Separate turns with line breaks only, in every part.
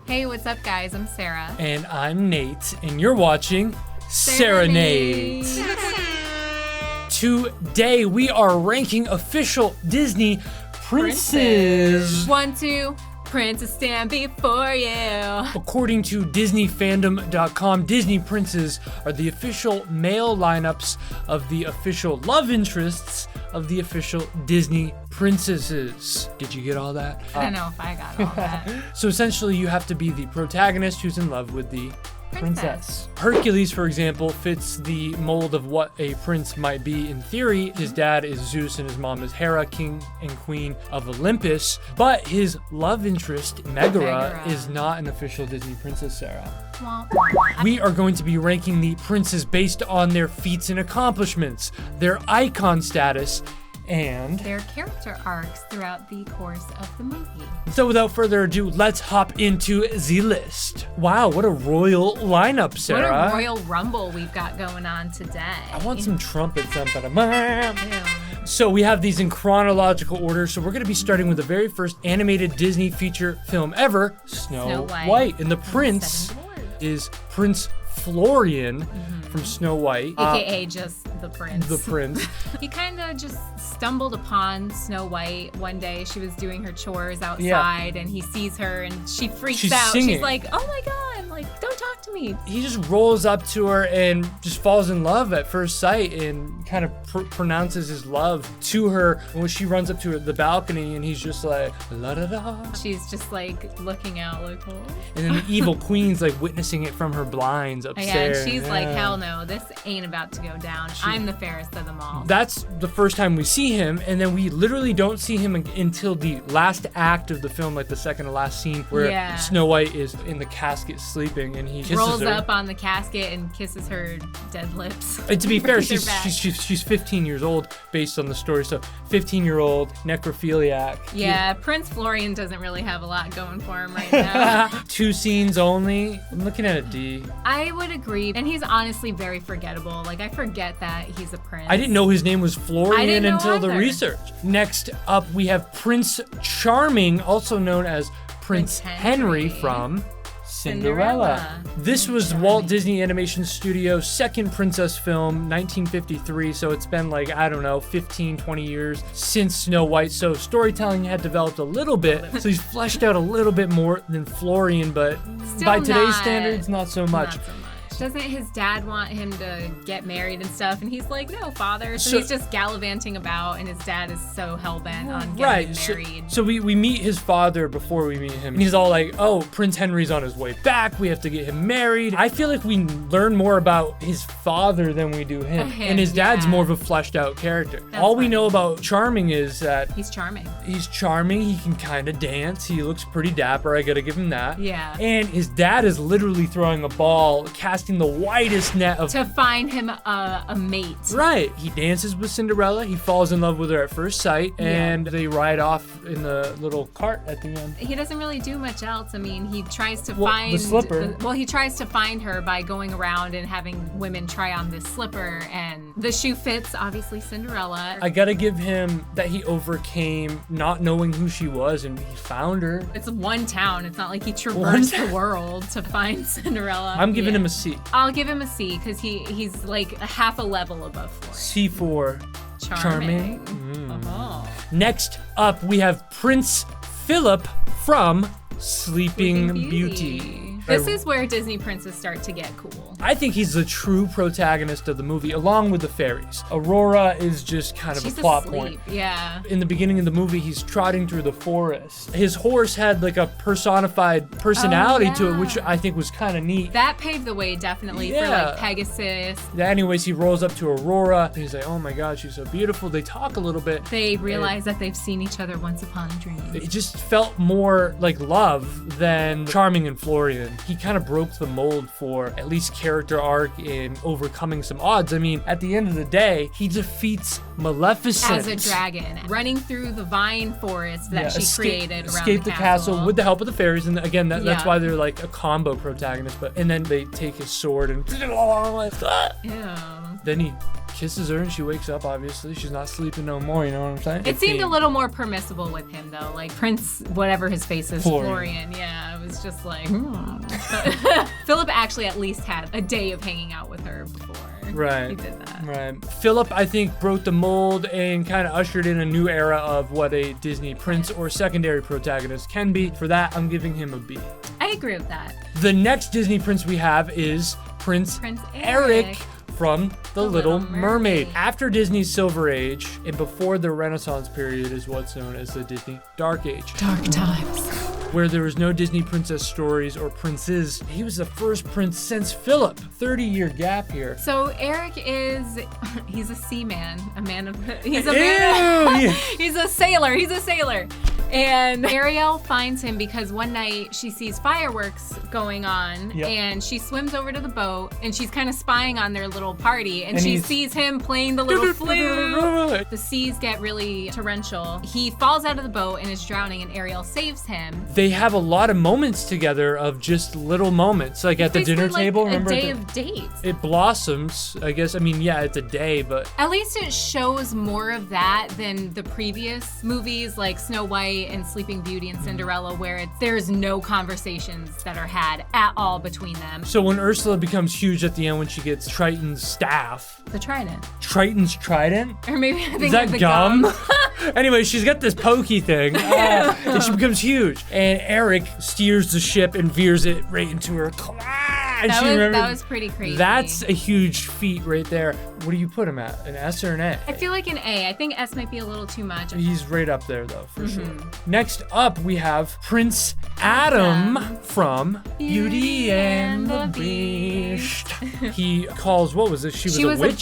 Hey, what's up, guys? I'm Sarah.
And I'm Nate, and you're watching SaraNate. Today, we are ranking official Disney princes.
1, 2, princess stand before you.
According to DisneyFandom.com, Disney princes are the official male lineups of the official love interests of the official Disney princesses. Did you get all that?
I don't know if I got all that.
So essentially, you have to be the protagonist who's in love with the princess. Hercules, for example, fits the mold of what a prince might be in theory. His dad is Zeus and his mom is Hera, king and queen of Olympus. But his love interest, Megara, is not an official Disney princess, Sarah. We are going to be ranking the princes based on their feats and accomplishments, their icon status, and
their character arcs throughout the course of the movie.
So without further ado, let's hop into the list. Wow, what a royal lineup, Sarah.
What a royal rumble we've got going on today.
I want some trumpets. So we have these in chronological order. So we're going to be starting with the very first animated Disney feature film ever, Snow White. And the prince is Prince Florian from Snow White.
AKA just the prince.
The prince.
He kind of just stumbled upon Snow White one day. She was doing her chores outside and he sees her and she freaks out.
Singing.
She's like, oh my God, like, don't talk to me.
He just rolls up to her and just falls in love at first sight and kind of pronounces his love to her. And when she runs up to the balcony and he's just like, la da da.
She's just like looking out like, oh.
And then the evil queen's like witnessing it from her blinds upstairs.
Yeah, and she's like, hell no, this ain't about to go down. I'm the fairest of them all.
That's the first time we see him, and then we literally don't see him until the last act of the film, like the second to last scene, where Snow White is in the casket sleeping, and he kisses
rolls
her.
Up on the casket and kisses her dead lips.
And to be fair, she's 15 years old based on the story, so 15-year-old necrophiliac.
Yeah, Prince Florian doesn't really have a lot going for him right now.
2 scenes only. I'm looking at a D.
I would agree, and he's honestly very forgettable. Like, I forget that he's a prince.
I didn't know his name was Florian until the
either.
research. Next up, we have Prince Charming, also known as Prince Henry from Cinderella. This was Walt Disney Animation Studios' second princess film, 1953, so it's been like, I don't know, 15, 20 years since Snow White, so storytelling had developed a little bit, so he's fleshed out a little bit more than Florian, but
still
by today's standards, not so much.
Not so much. Doesn't his dad want him to get married and stuff? And he's like, no, father. So he's just gallivanting about, and his dad is so hell-bent on getting married.
So we meet his father before we meet him. And he's all like, oh, Prince Henry's on his way back. We have to get him married. I feel like we learn more about his father than we do him. And his dad's more of a fleshed out character. All we know about Charming is that
he's charming.
He's charming. He can kind of dance. He looks pretty dapper. I got to give him that.
Yeah.
And his dad is literally throwing a ball, casting the widest net of
to find him a mate.
Right. He dances with Cinderella. He falls in love with her at first sight, and they ride off in the little cart at the end.
He doesn't really do much else. I mean, he tries to find
the slipper.
He tries to find her by going around and having women try on this slipper, and the shoe fits. Obviously, Cinderella.
I gotta give him that he overcame not knowing who she was, and he found her.
It's one town. It's not like he traversed the world to find Cinderella.
I'm giving him a C.
I'll give him a C because he's like a half a level above Florian.
C for charming. Next up, we have Prince Philip from Sleeping Beauty.
This is where Disney princes start to get cool.
I think he's the true protagonist of the movie, along with the fairies. Aurora is just kind of a plot point.
Yeah.
In the beginning of the movie, he's trotting through the forest. His horse had like a personified personality to it, which I think was kind of neat.
That paved the way definitely for like Pegasus.
Anyways, he rolls up to Aurora and he's like, oh my God, she's so beautiful. They talk a little bit.
They realize that they've seen each other once upon a dream.
It just felt more like love than Charming and Florian. He kind of broke the mold for at least character arc in overcoming some odds. I mean, at the end of the day, he defeats Maleficent
as a dragon, running through the vine forest that she created around
escape the castle with the help of the fairies. And again, that's why they're like a combo protagonist. And then they take his sword and
Ew.
then he kisses her and she wakes up, obviously. She's not sleeping no more, you know what I'm saying?
It seemed a little more permissible with him, though. Like Prince, whatever his face is, Florian. Yeah, it was just like, But Philip actually at least had a day of hanging out with her before he did that.
Right. Philip, I think, broke the mold and kind of ushered in a new era of what a Disney prince or secondary protagonist can be. For that, I'm giving him a B.
I agree with that.
The next Disney prince we have is Prince Eric from The Little Mermaid. After Disney's Silver Age and before the Renaissance period is what's known as the Disney Dark Age.
Dark times.
Where there was no Disney princess stories or princes. He was the first prince since Philip. 30-year gap here.
So Eric he's a seaman, he's a sailor. And Ariel finds him because one night she sees fireworks going on and she swims over to the boat and she's kind of spying on their little party and she sees him playing the little flute. The seas get really torrential. He falls out of the boat and is drowning and Ariel saves him.
They have a lot of moments together of just little moments, like at the dinner table. Remember,
a day of dates.
It blossoms, I guess. I mean, yeah, it's a day, but
at least it shows more of that than the previous movies like Snow White and Sleeping Beauty and Cinderella, where there's no conversations that are had at all between them.
So when Ursula becomes huge at the end when she gets Triton's staff.
The trident.
Triton's trident?
Or maybe I think
is that
the
gum? Anyway, she's got this pokey thing and she becomes huge. And Eric steers the ship and veers it right into her.
That was pretty crazy.
That's a huge feat right there. What do you put him at? An S or an A?
I feel like an A. I think S might be a little too much.
He's right up there though, for sure. Next up, we have Prince Adam from Beauty and the Beast. He calls, what was it? She was a witch?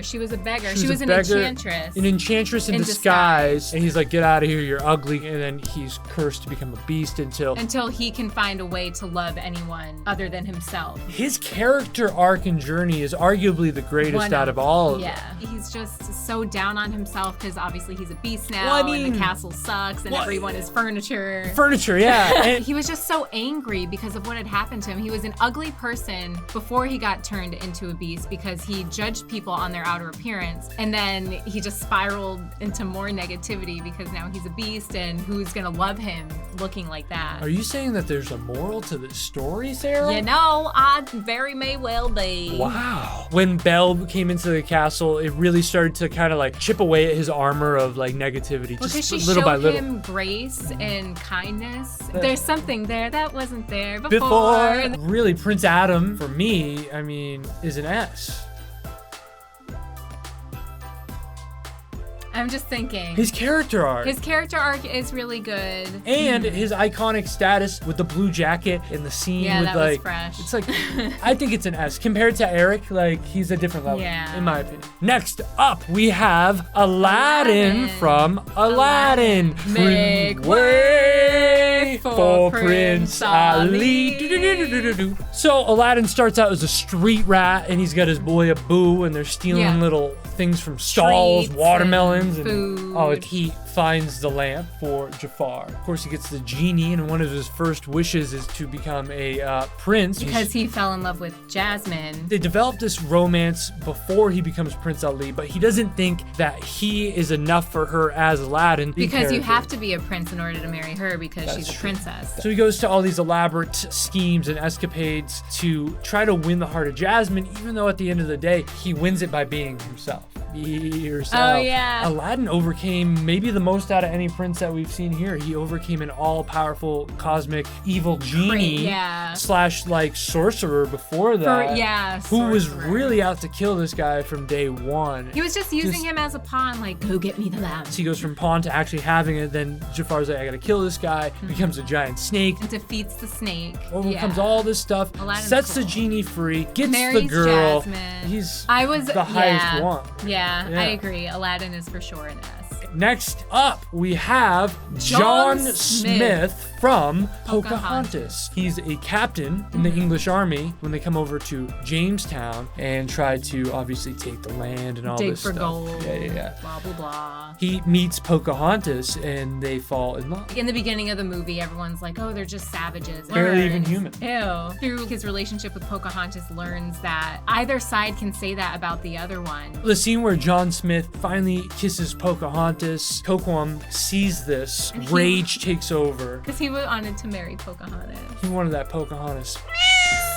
She was a beggar. She was an enchantress.
An enchantress in disguise. And he's like, get out of here, you're ugly. And then he's cursed to become a beast until
he can find a way to love anyone other than himself.
His character arc and journey is arguably the greatest out of all of them.
He's just so down on himself because obviously he's a beast now and the castle sucks and everyone is furniture. And he was just so angry because of what had happened to him. He was an ugly person before he got turned into a beast because he judged people on their outer appearance, and then he just spiraled into more negativity because now he's a beast and who's gonna love him looking like that.
Are you saying that there's a moral to this story, Sarah?
You know, I very may well be.
Wow. When Belle came into the castle, it really started to kind of like chip away at his armor of like negativity, just little by little.
Because she showed him grace and kindness. There's something there that wasn't there before.
Really, Prince Adam, for me, I mean, is an S.
I'm just thinking.
His character arc.
His character arc is really good.
And his iconic status with the blue jacket and the scene with
that
like,
was fresh.
It's like, I think it's an S. Compared to Eric, like, he's a different level, in my opinion. Next up, we have Aladdin from Aladdin.
Make way for
Prince Ali. So Aladdin starts out as a street rat, and he's got his boy Abu, and they're stealing little things from stalls, watermelons, and
food.
He finds the lamp for Jafar. Of course, he gets the genie, and one of his first wishes is to become a prince.
Because he fell in love with Jasmine.
They develop this romance before he becomes Prince Ali, but he doesn't think that he is enough for her as Aladdin.
Because you have to be a prince in order to marry her because she's a princess.
So he goes to all these elaborate schemes and escapades to try to win the heart of Jasmine, even though at the end of the day, he wins it by being himself. Be yourself.
Oh, yeah.
Aladdin overcame maybe the most out of any prince that we've seen here. He overcame an all-powerful cosmic evil genie slash like sorcerer before that. Who was really out to kill this guy from day one.
He was just using him as a pawn, like, go get me the lamp.
So he goes from pawn to actually having it. Then Jafar's like, I gotta kill this guy. Becomes a giant snake.
And defeats the snake.
Overcomes all this stuff.
Aladdin's
sets the genie free. Gets
marries
the girl.
Jasmine.
He's the highest one.
Yeah, I agree. Aladdin is for sure an S.
Next up, we have John Smith from Pocahontas. He's a captain in the English army when they come over to Jamestown and try to obviously take the land and all this stuff.
Dig for gold.
Yeah.
Blah, blah, blah.
He meets Pocahontas and they fall in love.
In the beginning of the movie, everyone's like, oh, they're just savages.
Barely even human.
Ew. Through his relationship with Pocahontas, learns that either side can say that about the other one.
The scene where John Smith finally kisses Pocahontas, Coquam sees this, rage takes over.
Because he wanted to marry Pocahontas.
He wanted that Pocahontas.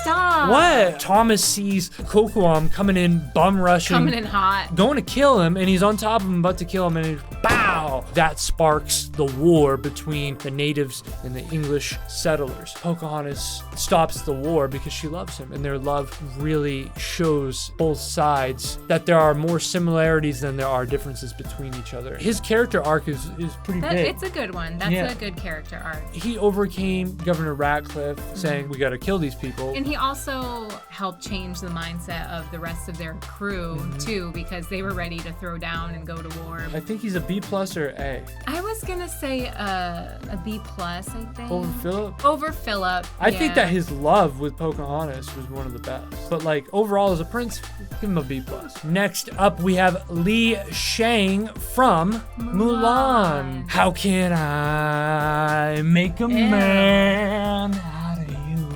Stop.
What? Thomas sees Coquam coming in, bum rushing.
Coming in hot.
Going to kill him, and he's on top of him, about to kill him, and bow! That sparks the war between the natives and the English settlers. Pocahontas stops the war because she loves him, and their love really shows both sides that there are more similarities than there are differences between each other. His character arc is pretty big.
It's a good one. That's a good character arc.
He overcame Governor Ratcliffe saying, we gotta kill these people.
And he also helped change the mindset of the rest of their crew, too, because they were ready to throw down and go to war.
I think he's a B+ or A.
I was gonna say a B+, I think.
Over Philip?
Over Philip.
I think that his love with Pocahontas was one of the best. But like overall as a prince, give him a B+. Next up, we have Li Shang from Mulan. How can I make a man out of you?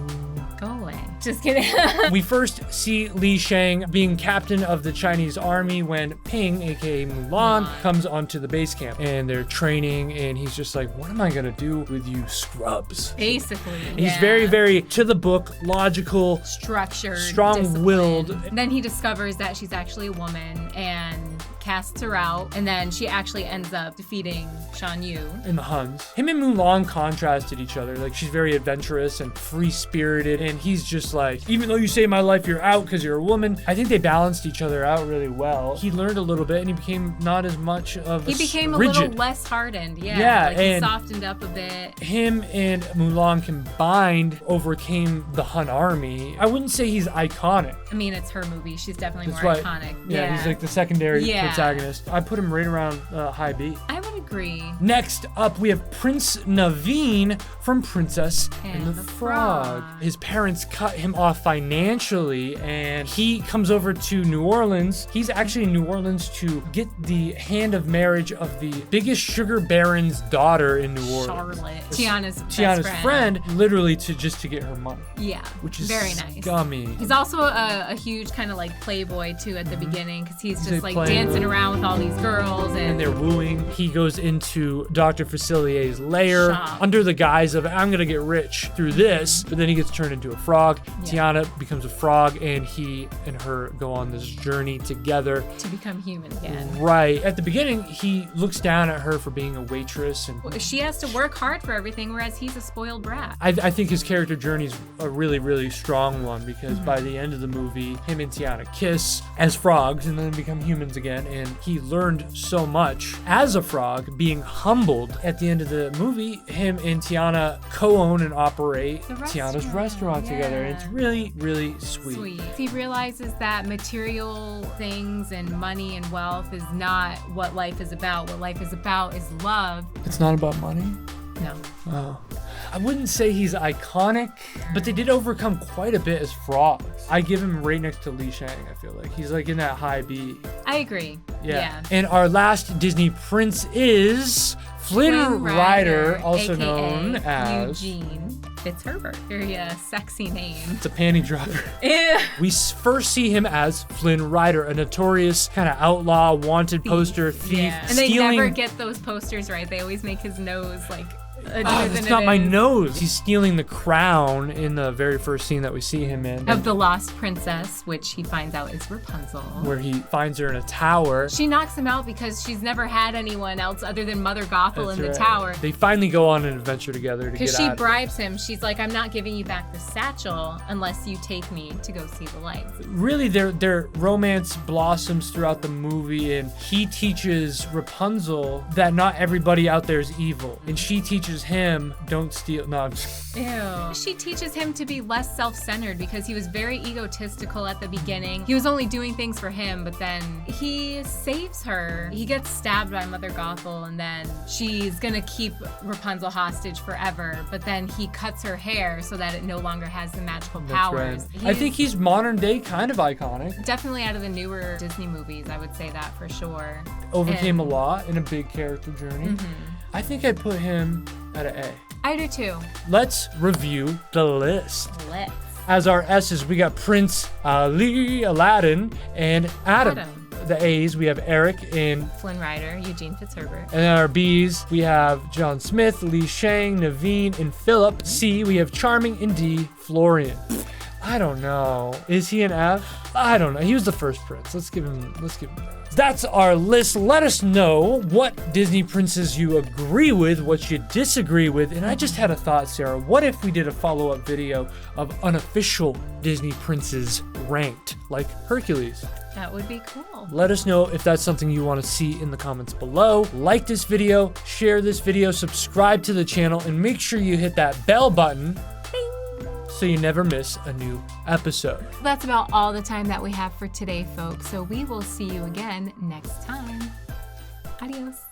Go away. Just kidding.
We first see Li Shang being captain of the Chinese army when Ping, aka Mulan, comes onto the base camp and they're training and he's just like, what am I gonna do with you scrubs?
Basically.
He's very, very to the book, logical,
structured,
strong-willed.
Then he discovers that she's actually a woman and casts her out, and then she actually ends up defeating Shan Yu.
And the Huns. Him and Mulan contrasted each other. Like, she's very adventurous and free-spirited, and he's just like, even though you save my life, you're out because you're a woman. I think they balanced each other out really well. He learned a little bit, and he became not as much of a
He became
rigid.
a little less hardened,
Yeah,
he
and
softened up a bit.
Him and Mulan combined overcame the Hun army. I wouldn't say he's iconic.
I mean, it's her movie. She's definitely
That's
more
right.
iconic.
Yeah, he's like the secondary protagonist. I put him right around high B.
I would agree.
Next up, we have Prince Naveen from Princess and the Frog. His parents cut him off financially, and he comes over to New Orleans. He's actually in New Orleans to get the hand of marriage of the biggest sugar baron's daughter in New Orleans.
Charlotte. Tiana's
friend, literally to get her money.
Yeah.
Which is
very nice.
Scummy.
He's also a huge kind of like playboy too at the beginning, because he's just like
playboy.
dancing around with all these girls and
they're wooing. He goes into Dr. Facilier's lair under the guise of, I'm gonna get rich through this, but then he gets turned into a frog. Tiana becomes a frog, and he and her go on this journey together
to become human again.
Right. At the beginning, he looks down at her for being a waitress, and
she has to work hard for everything, whereas he's a spoiled brat.
I think his character journey is a really, really strong one, because by the end of the movie, him and Tiana kiss as frogs and then become humans again, and he learned so much as a frog, being humbled. At the end of the movie, him and Tiana co-own and operate Tiana's restaurant together. And it's really, really sweet.
He realizes that material things and money and wealth is not what life is about. What life is about is love.
It's not about money?
No.
Oh. I wouldn't say he's iconic, but they did overcome quite a bit as frogs. I give him right next to Li Shang, I feel like. He's like in that high B.
I agree. Yeah.
And our last Disney prince is Flynn Rider, also
AKA
known as
Eugene Fitzherbert. Very sexy name.
It's a panty dropper. We first see him as Flynn Rider, a notorious kind of outlaw, wanted poster thief.
Yeah. And they never get those posters right. They always make his nose like
that's not my nose. He's stealing the crown in the very first scene that we see him in.
Of the lost princess, which he finds out is Rapunzel.
Where he finds her in a tower.
She knocks him out because she's never had anyone else other than Mother Gothel in the tower.
They finally go on an adventure together to get out.
Because she bribes him. She's like, I'm not giving you back the satchel unless you take me to go see the lights.
Really, their romance blossoms throughout the movie, and he teaches Rapunzel that not everybody out there is evil. And she teaches teaches him, don't steal. No, I'm just...
Ew. She teaches him to be less self-centered because he was very egotistical at the beginning. He was only doing things for him, but then he saves her. He gets stabbed by Mother Gothel, and then she's gonna keep Rapunzel hostage forever, but then he cuts her hair so that it no longer has the magical powers.
Right. I think he's modern day kind of iconic.
Definitely out of the newer Disney movies, I would say that for sure.
Overcame a lot in a big character journey. I think I'd put him at an A.
I do too.
Let's review the list.
Let's.
As our S's, we got Prince Ali, Aladdin, and Adam. The A's, we have Eric and
Flynn Rider, Eugene Fitzherbert.
And then our B's, we have John Smith, Li Shang, Naveen, and Philip. C, we have Charming, and D, Florian. I don't know. Is he an F? I don't know. He was the first prince. Let's give him that. That's our list. Let us know what Disney princes you agree with, what you disagree with. And I just had a thought, Sarah. What if we did a follow-up video of unofficial Disney princes ranked, like Hercules?
That would be cool.
Let us know if that's something you want to see in the comments below. Like this video, share this video, subscribe to the channel, and make sure you hit that bell button so you never miss a new episode.
That's about all the time that we have for today, folks. So we will see you again next time. Adios.